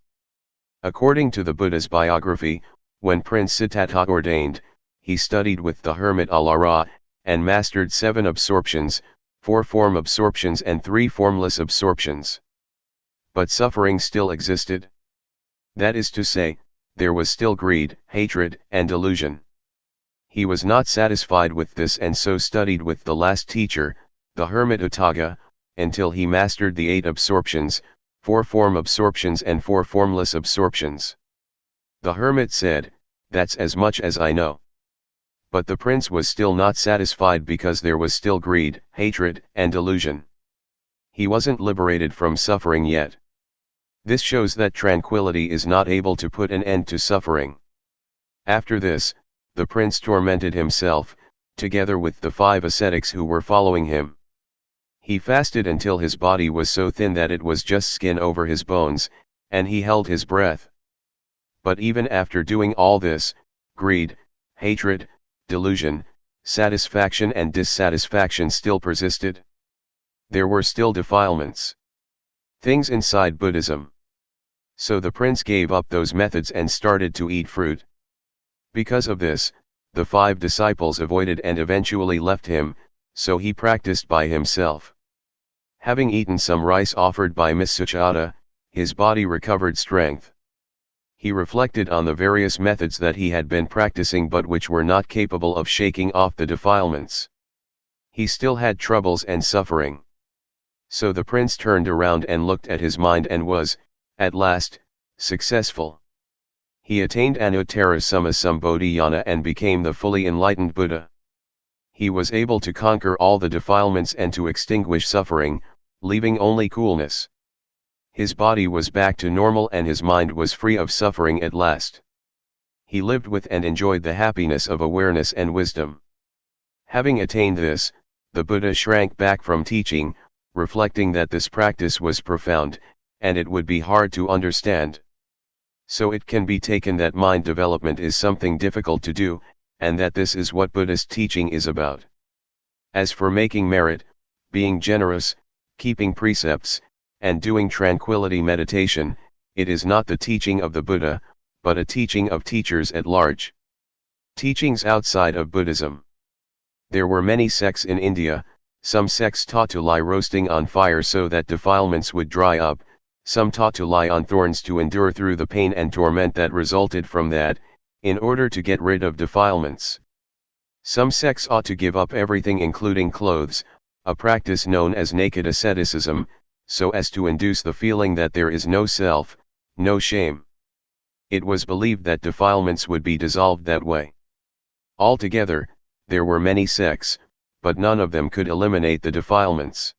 According to the Buddha's biography, when Prince Siddhartha ordained, he studied with the hermit Alara, and mastered 7 absorptions, 4 form absorptions and 3 formless absorptions. But suffering still existed. That is to say, there was still greed, hatred, and delusion. He was not satisfied with this and so studied with the last teacher, the hermit Utthaga, until he mastered the 8 absorptions, 4 form absorptions and 4 formless absorptions. The hermit said, "That's as much as I know." But the prince was still not satisfied because there was still greed, hatred, and delusion. He wasn't liberated from suffering yet. This shows that tranquility is not able to put an end to suffering. After this, the prince tormented himself, together with the 5 ascetics who were following him. He fasted until his body was so thin that it was just skin over his bones, and he held his breath. But even after doing all this, greed, hatred, delusion, satisfaction and dissatisfaction still persisted. There were still defilements. Things inside Buddhism. So the prince gave up those methods and started to eat fruit. Because of this, the 5 disciples avoided and eventually left him, so he practiced by himself. Having eaten some rice offered by Miss Suchata, his body recovered strength. He reflected on the various methods that he had been practicing but which were not capable of shaking off the defilements. He still had troubles and suffering. So the prince turned around and looked at his mind and was, at last, successful. He attained Anuttara Sammasambodhiyana and became the fully enlightened Buddha. He was able to conquer all the defilements and to extinguish suffering, leaving only coolness. His body was back to normal and his mind was free of suffering at last. He lived with and enjoyed the happiness of awareness and wisdom. Having attained this, the Buddha shrank back from teaching, reflecting that this practice was profound, and it would be hard to understand. So it can be taken that mind development is something difficult to do, and that this is what Buddhist teaching is about. As for making merit, being generous, keeping precepts, and doing tranquility meditation, it is not the teaching of the Buddha, but a teaching of teachers at large. Teachings outside of Buddhism. There were many sects in India. Some sects taught to lie roasting on fire so that defilements would dry up, some taught to lie on thorns to endure through the pain and torment that resulted from that, in order to get rid of defilements. Some sects ought to give up everything including clothes, a practice known as naked asceticism, so as to induce the feeling that there is no self, no shame. It was believed that defilements would be dissolved that way. Altogether, there were many sects, but none of them could eliminate the defilements.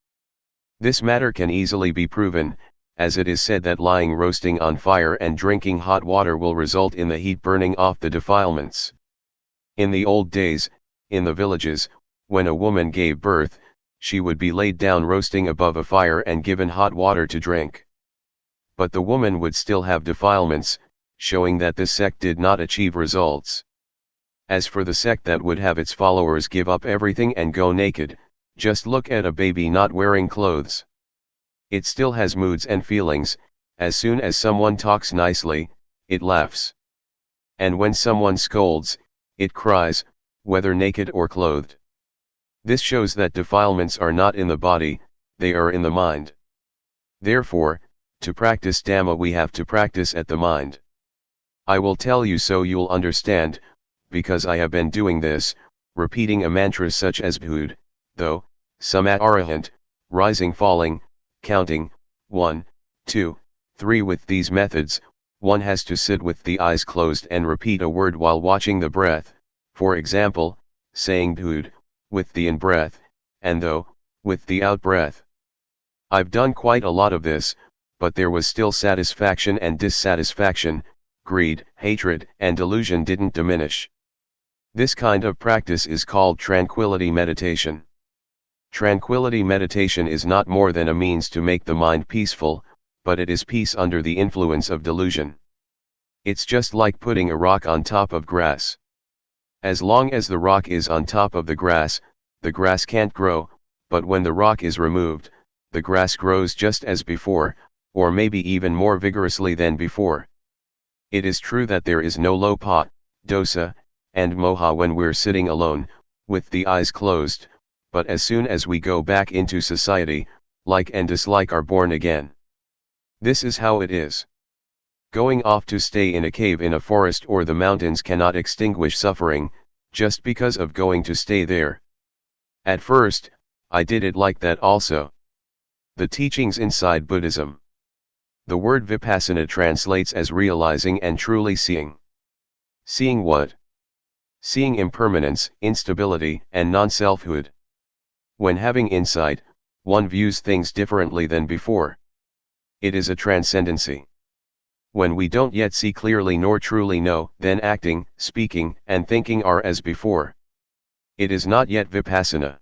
This matter can easily be proven, as it is said that lying roasting on fire and drinking hot water will result in the heat burning off the defilements. In the old days, in the villages, when a woman gave birth, she would be laid down roasting above a fire and given hot water to drink. But the woman would still have defilements, showing that this sect did not achieve results. As for the sect that would have its followers give up everything and go naked, just look at a baby not wearing clothes. It still has moods and feelings. As soon as someone talks nicely, it laughs. And when someone scolds, it cries, whether naked or clothed. This shows that defilements are not in the body, they are in the mind. Therefore, to practice Dhamma we have to practice at the mind. I will tell you so you'll understand, because I have been doing this, repeating a mantra such as Bhud, though, Samat Arahant, rising falling, counting, 1, 2, 3. With these methods, one has to sit with the eyes closed and repeat a word while watching the breath, for example, saying Bhud, with the in-breath, and though, with the out-breath. I've done quite a lot of this, but there was still satisfaction and dissatisfaction, greed, hatred, and delusion didn't diminish. This kind of practice is called tranquility meditation. Tranquility meditation is not more than a means to make the mind peaceful, but it is peace under the influence of delusion. It's just like putting a rock on top of grass. As long as the rock is on top of the grass can't grow, but when the rock is removed, the grass grows just as before, or maybe even more vigorously than before. It is true that there is no lopa, dosa, and moha when we're sitting alone, with the eyes closed, but as soon as we go back into society, like and dislike are born again. This is how it is. Going off to stay in a cave in a forest or the mountains cannot extinguish suffering, just because of going to stay there. At first, I did it like that also. The teachings inside Buddhism. The word Vipassana translates as realizing and truly seeing. Seeing what? Seeing impermanence, instability, and non-selfhood. When having insight, one views things differently than before. It is a transcendency. When we don't yet see clearly nor truly know, then acting, speaking, and thinking are as before. It is not yet Vipassana.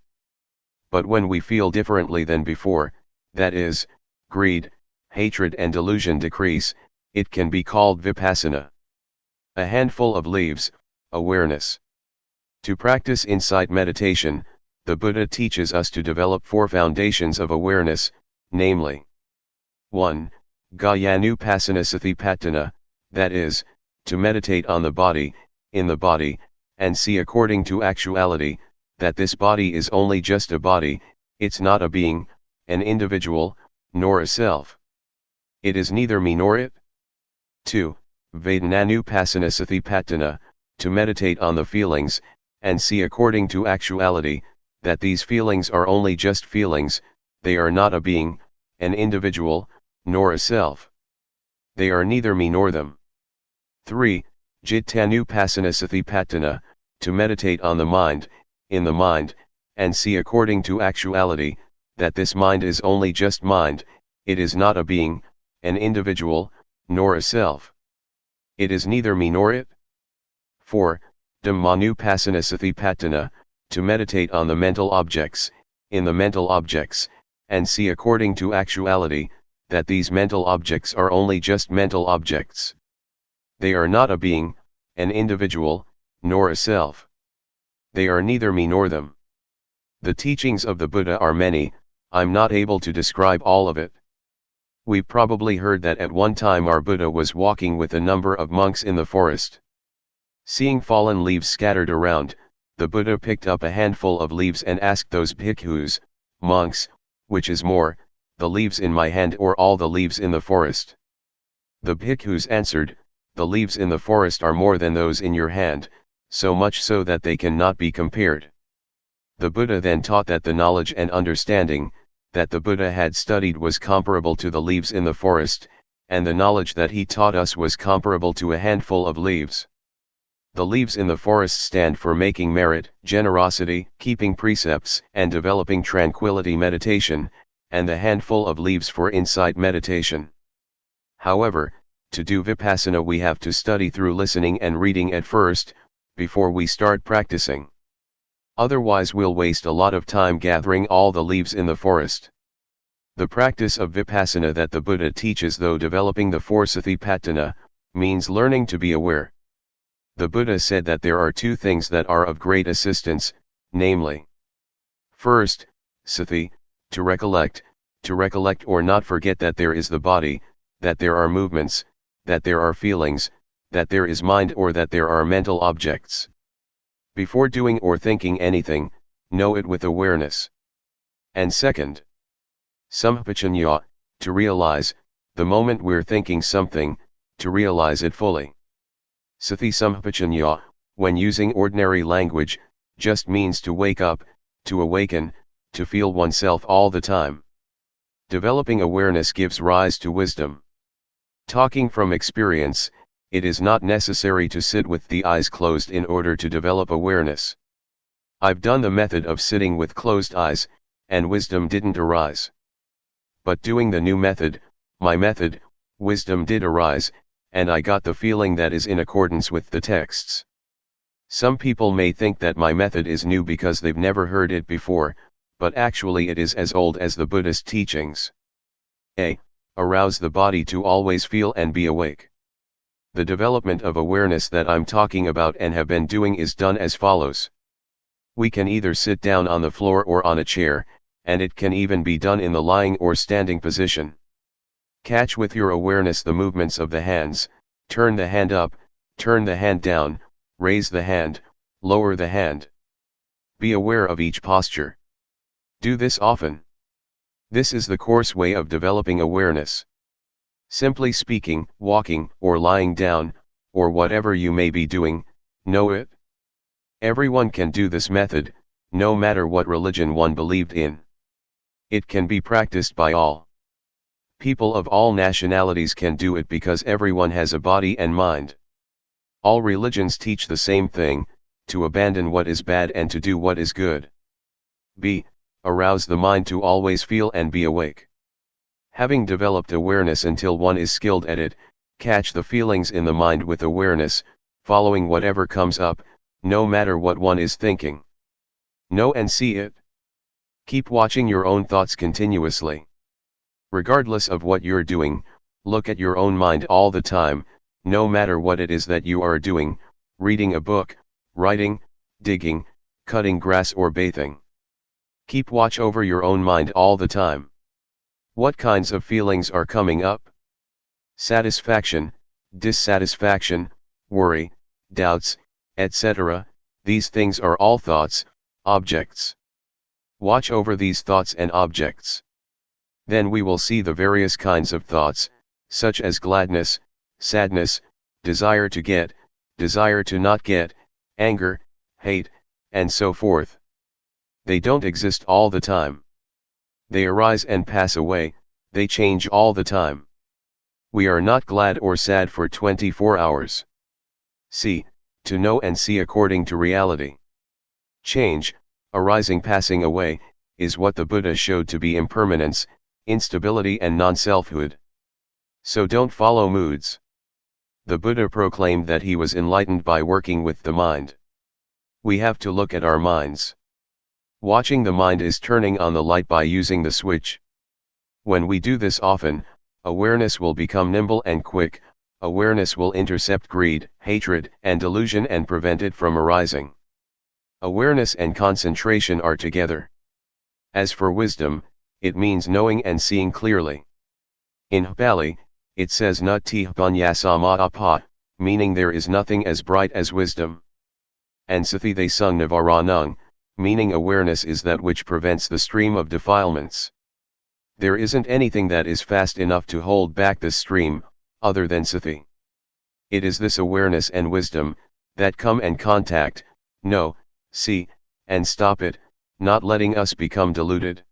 But when we feel differently than before, that is, greed, hatred and delusion decrease, it can be called Vipassana. A handful of leaves, awareness. To practice insight meditation, the Buddha teaches us to develop 4 foundations of awareness, namely 1. Gayanupassana Satipatthana, that is, to meditate on the body, in the body, and see according to actuality, that this body is only just a body, it's not a being, an individual, nor a self. It is neither me nor it. 2. Vedananupassana Satipatthana, to meditate on the feelings, and see according to actuality, that these feelings are only just feelings, they are not a being, an individual, nor a self. They are neither me nor them. 3. Jittanupassana Satipatthana, to meditate on the mind, in the mind, and see according to actuality, that this mind is only just mind, it is not a being, an individual, nor a self. It is neither me nor it. 4. Dhammanupassana Satipatthana, to meditate on the mental objects, in the mental objects, and see according to actuality, that these mental objects are only just mental objects. They are not a being, an individual, nor a self. They are neither me nor them. The teachings of the Buddha are many, I'm not able to describe all of it. We probably heard that at one time our Buddha was walking with a number of monks in the forest. Seeing fallen leaves scattered around, the Buddha picked up a handful of leaves and asked those bhikkhus, monks, which is more, the leaves in my hand or all the leaves in the forest? The bhikkhus answered, the leaves in the forest are more than those in your hand, so much so that they cannot be compared. The Buddha then taught that the knowledge and understanding that the Buddha had studied was comparable to the leaves in the forest, and the knowledge that he taught us was comparable to a handful of leaves. The leaves in the forest stand for making merit, generosity, keeping precepts, and developing tranquility meditation, and the handful of leaves for insight meditation. However, to do Vipassana we have to study through listening and reading at first, before we start practicing. Otherwise we'll waste a lot of time gathering all the leaves in the forest. The practice of Vipassana that the Buddha teaches, though developing the 4 Satipatthana, means learning to be aware. The Buddha said that there are 2 things that are of great assistance, namely, first, sati, to recollect or not forget that there is the body, that there are movements, that there are feelings, that there is mind or that there are mental objects. Before doing or thinking anything, know it with awareness. And second, sampajanya, to realize, the moment we're thinking something, to realize it fully. Sati sampajanya, when using ordinary language, just means to wake up, to awaken, to feel oneself all the time. Developing awareness gives rise to wisdom. Talking from experience, it is not necessary to sit with the eyes closed in order to develop awareness. I've done the method of sitting with closed eyes, and wisdom didn't arise. But doing the new method, my method, wisdom did arise, and I got the feeling that is in accordance with the texts. Some people may think that my method is new because they've never heard it before, but actually it is as old as the Buddhist teachings. A. Arouse the body to always feel and be awake. The development of awareness that I'm talking about and have been doing is done as follows. We can either sit down on the floor or on a chair, and it can even be done in the lying or standing position. Catch with your awareness the movements of the hands, turn the hand up, turn the hand down, raise the hand, lower the hand. Be aware of each posture. Do this often. This is the coarse way of developing awareness. Simply speaking, walking, or lying down, or whatever you may be doing, know it. Everyone can do this method, no matter what religion one believed in. It can be practiced by all. People of all nationalities can do it because everyone has a body and mind. All religions teach the same thing, to abandon what is bad and to do what is good. B. Arouse the mind to always feel and be awake. Having developed awareness until one is skilled at it, catch the feelings in the mind with awareness, following whatever comes up, no matter what one is thinking. Know and see it. Keep watching your own thoughts continuously. Regardless of what you're doing, look at your own mind all the time, no matter what it is that you are doing, reading a book, writing, digging, cutting grass or bathing. Keep watch over your own mind all the time. What kinds of feelings are coming up? Satisfaction, dissatisfaction, worry, doubts, etc. These things are all thoughts, objects. Watch over these thoughts and objects. Then we will see the various kinds of thoughts, such as gladness, sadness, desire to get, desire to not get, anger, hate, and so forth. They don't exist all the time. They arise and pass away, they change all the time. We are not glad or sad for 24 hours. See, to know and see according to reality. Change, arising passing away, is what the Buddha showed to be impermanence, instability and non-selfhood. So don't follow moods. The Buddha proclaimed that he was enlightened by working with the mind. We have to look at our minds. Watching the mind is turning on the light by using the switch. When we do this often, awareness will become nimble and quick, awareness will intercept greed, hatred, and delusion and prevent it from arising. Awareness and concentration are together. As for wisdom, it means knowing and seeing clearly. In Pali, it says Nati Panyasama, meaning there is nothing as bright as wisdom. And Sathi they sung Navaranung, meaning awareness is that which prevents the stream of defilements. There isn't anything that is fast enough to hold back the stream, other than Sathi. It is this awareness and wisdom, that come and contact, know, see, and stop it, not letting us become deluded.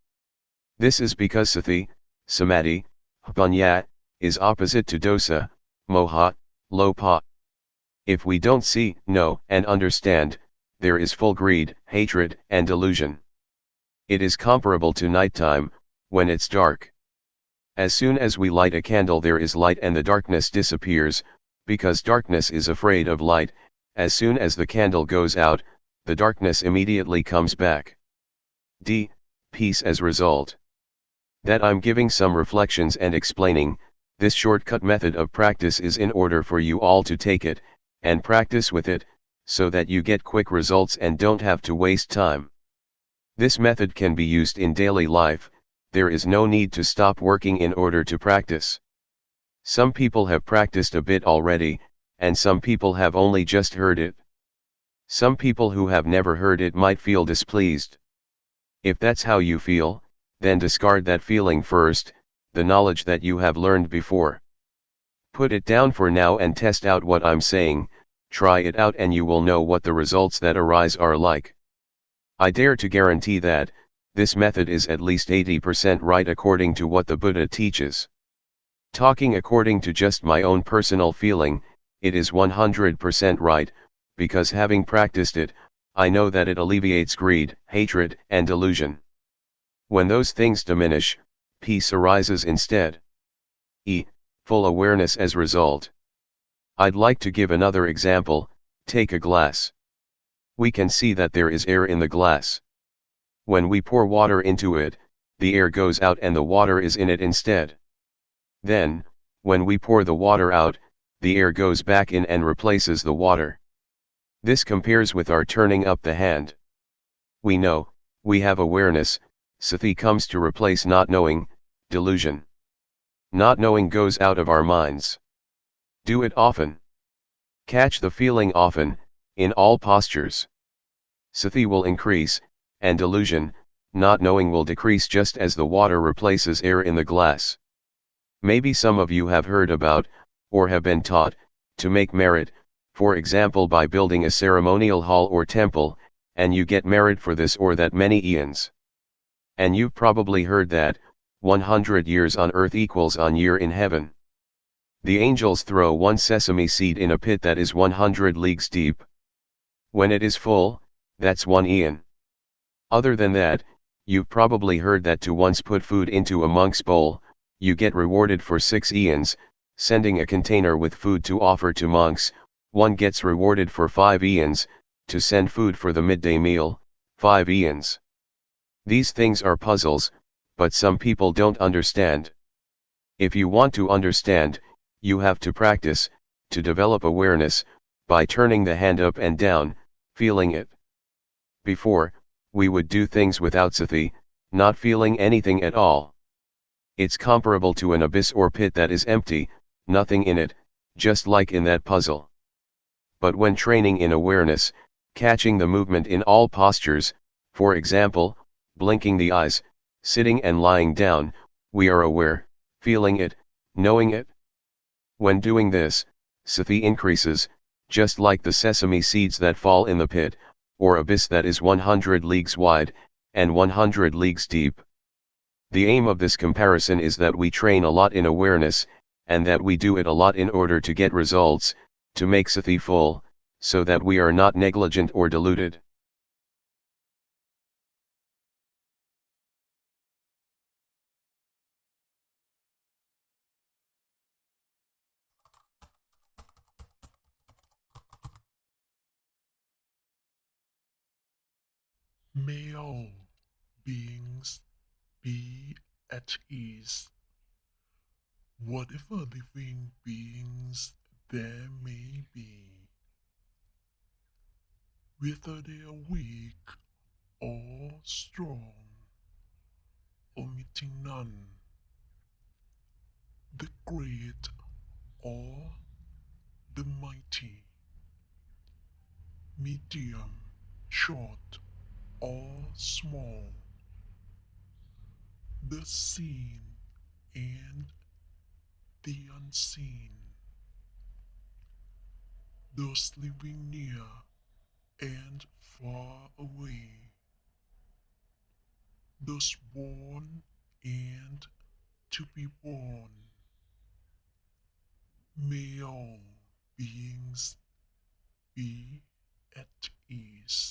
This is because Sathi, Samadhi, Panya, is opposite to dosa, moha, lopa. If we don't see, know, and understand, there is full greed, hatred, and delusion. It is comparable to nighttime, when it's dark. As soon as we light a candle there is light and the darkness disappears, because darkness is afraid of light. As soon as the candle goes out, the darkness immediately comes back. D. Peace as result. That I'm giving some reflections and explaining, this shortcut method of practice is in order for you all to take it, and practice with it, so that you get quick results and don't have to waste time. This method can be used in daily life, there is no need to stop working in order to practice. Some people have practiced a bit already, and some people have only just heard it. Some people who have never heard it might feel displeased. If that's how you feel, then discard that feeling first, the knowledge that you have learned before. Put it down for now and test out what I'm saying, try it out and you will know what the results that arise are like. I dare to guarantee that, this method is at least 80% right according to what the Buddha teaches. Talking according to just my own personal feeling, it is 100% right, because having practiced it, I know that it alleviates greed, hatred, and delusion. When those things diminish, peace arises instead. E. Full awareness as result. I'd like to give another example. Take a glass. We can see that there is air in the glass. When we pour water into it, the air goes out and the water is in it instead. Then, when we pour the water out, the air goes back in and replaces the water. This compares with our turning up the hand. We know, we have awareness, sati comes to replace not knowing, delusion. Not knowing goes out of our minds. Do it often. Catch the feeling often, in all postures. Sati will increase, and delusion, not knowing will decrease just as the water replaces air in the glass. Maybe some of you have heard about, or have been taught, to make merit, for example by building a ceremonial hall or temple, and you get merit for this or that many eons. And you've probably heard that, 100 years on earth equals on year in heaven. The angels throw one sesame seed in a pit that is 100 leagues deep. When it is full, that's 1 eon. Other than that, you've probably heard that to once put food into a monk's bowl, you get rewarded for 6 eons, sending a container with food to offer to monks, one gets rewarded for 5 eons, to send food for the midday meal, 5 eons. These things are puzzles, but some people don't understand. If you want to understand, you have to practice, to develop awareness, by turning the hand up and down, feeling it. Before, we would do things without sati, not feeling anything at all. It's comparable to an abyss or pit that is empty, nothing in it, just like in that puzzle. But when training in awareness, catching the movement in all postures, for example, blinking the eyes, sitting and lying down, we are aware, feeling it, knowing it. When doing this, sati increases, just like the sesame seeds that fall in the pit, or abyss that is 100 leagues wide, and 100 leagues deep. The aim of this comparison is that we train a lot in awareness, and that we do it a lot in order to get results, to make sati full, so that we are not negligent or deluded. May all beings be at ease. Whatever living beings there may be, whether they are weak or strong, omitting none, the great or the mighty, medium, short or small, the seen and the unseen, those living near and far away, those born and to be born. May all beings be at ease.